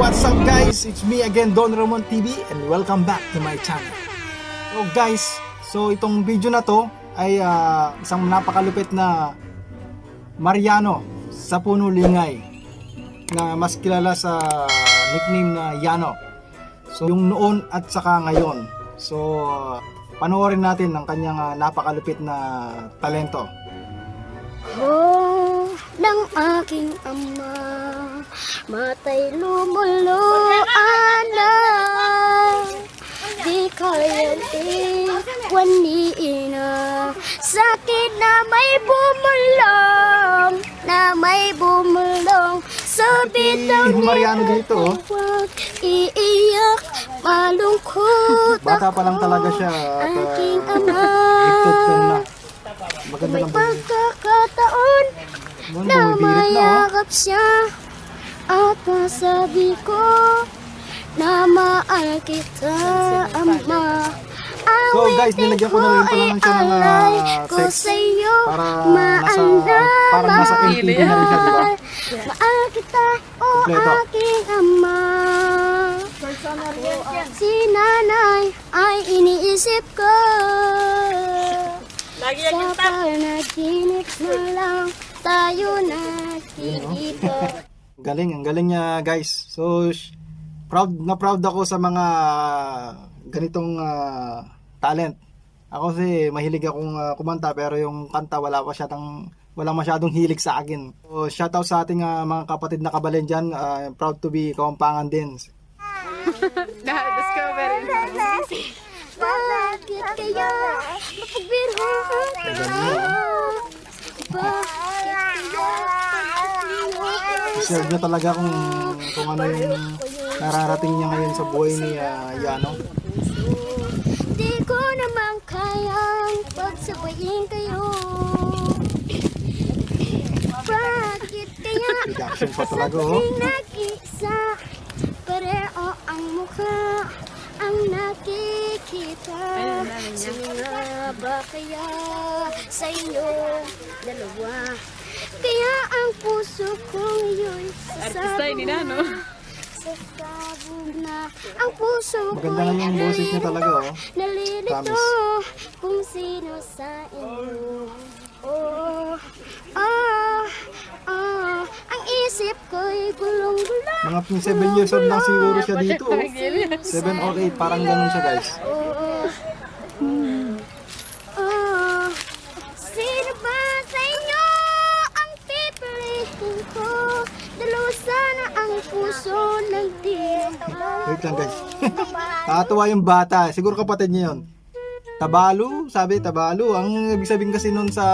What's up guys? It's me again, Don Ramon TV, and welcome back to my channel. So guys, itong video na to ay isang napakalupit na Mariano sa Puno Lingay, na mas kilala sa nickname na Yano. So yung noon at saka ngayon. So panoorin natin ang kanyang napakalupit na talento. Oh, ng aking ama, matay lumuluan na, di kaya iwan ni ina, sakit na may bumulong, sabi daw Si Mariano dito, oh. huwag iiyak, malungkot Bata pa lang talaga siya at aking ama. gifted ka na. Maganda May ng boses. pagkakataon na Bumibirit na, oh. mayakap siya at masabi ko na mahal kita, ama. So guys, nilagyan ko na rin pala ng siya ng sex para parang nasa MTV na rin siya, diba? Mahal kita, o Kompleto. aking ama. Si nanay ay iniisip ko. Sa panaginip na lang tayo nakikita. Ang galing niya guys. So proud ako sa mga ganitong talent. Ako kasi mahilig akong kumanta, pero yung kanta walang masyadong hilig sa akin. So shoutout sa ating mga kapatid na kabalin dyan. Proud to be Kapampangan din. Bakit kaya mapagbiro tayo? Bakit kaya Deserve niya talaga kung ano yung nararating niya ngayon sa buhay ni Yano. di ko naman kayang pagsabayin kayo. Bakit kaya Reaction pa talaga, oh. sabing nag-isa, pareho ang mukha ang nakikita. Sino nga ba kaya sa inyo dalawa? Kaya ang puso ko ngayon sasabog na ang puso ko Maganda nga yung boses niya talaga, oh. nalilito Promise. kung sino sa inyo. Ang isip ko'y gulong-gulong. Mga 7 years old lang siguro siya dito, oh. 7 or 8, parang ganun siya guys. Sino ba sa inyo ang pipiliin ko? Dalawa sana ang puso ng Wait lang guys. Nakatuwa yung bata. Siguro kapatid niya yun. Tabalu, sabi Tabalu. Ang ibig sabihin kasi nun sa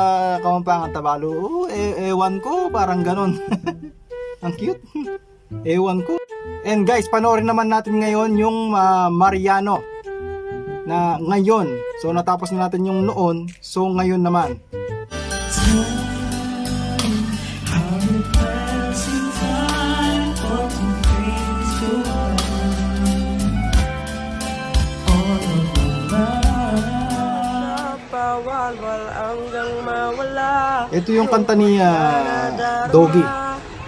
Kapampangan, Tabalu. Oh, ewan ko, parang ganon. Ang cute. Ewan ko. And guys, panoorin naman natin ngayon yung Mariano na ngayon. So natapos na natin yung noon. So ngayon naman. Ito yung kanta ni Doggy.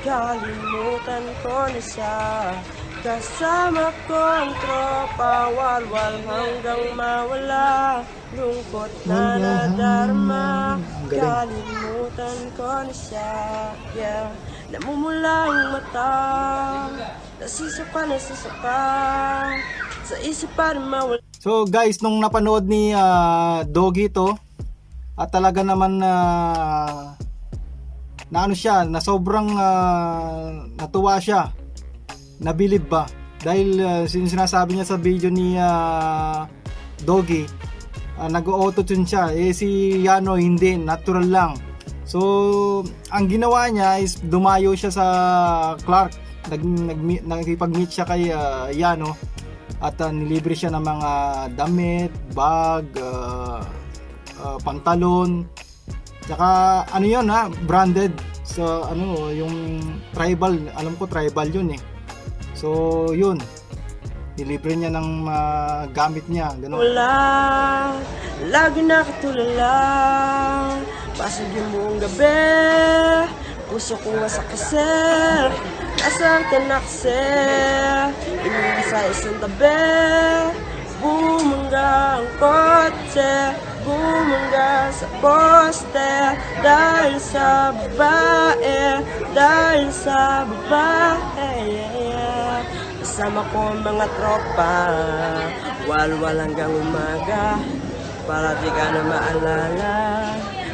Kalimutan ko na siya. Kasama ko ang tropa, walwal hanggang mawala. Lungkot na nadarama. Kalimutan ko na siya. Yeah. Namumula ang mata. Nasisapa. Sa isip pa rin mawala. So guys, nung napanood ni Doggy to, at talaga naman na ano siya, na sobrang natuwa siya, nabilib ba, dahil sinasabi niya sa video ni Doggy, nag-auto-tune siya, si Yano hindi, natural lang. So ang ginawa niya is dumayo siya sa Clark, nagipag-meet siya kay Yano, at nilibre siya ng mga damit, bag, pantalon, tsaka ano yun branded sa yung tribal, alam ko tribal yun eh. So yun, nilibre niya ng gamit niya, gano'n. Wala, lagi nakatulala. Basag yung buong gabi, puso ko nga sa kasi. Asan ka na kasi? Inuwi sa isang tabi. Bumangga ang kotse, bumangga sa poste. Dahil sa babae, dahil sa babae. Kasama ko ang mga tropa, walwal hanggang umaga. Para di ka na maalala,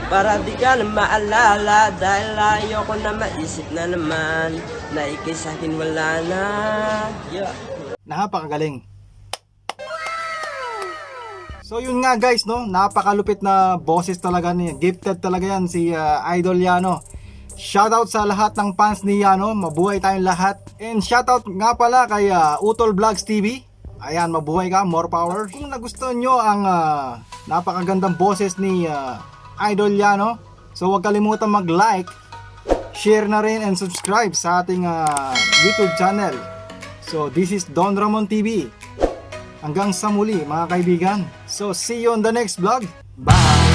para di ka na maalala. Dahil ayoko na maisip na naman na ikay sa'kin wala na. Yeah. Napakagaling. So yun nga guys, no, napakalupit na boses talaga niya. Gifted talaga yan si Idol Yano. Shoutout sa lahat ng fans ni Yano, mabuhay tayong lahat. And shoutout nga pala kay Utol Vlogs TV. Ayan, mabuhay ka, more power. Kung nagustuhan nyo ang napakagandang boses ni Idol Yano, so huwag kalimutan mag-like, share na rin and subscribe sa ating YouTube channel. So this is Don Ramon TV. Hanggang sa muli mga kaibigan. So see you on the next vlog. Bye!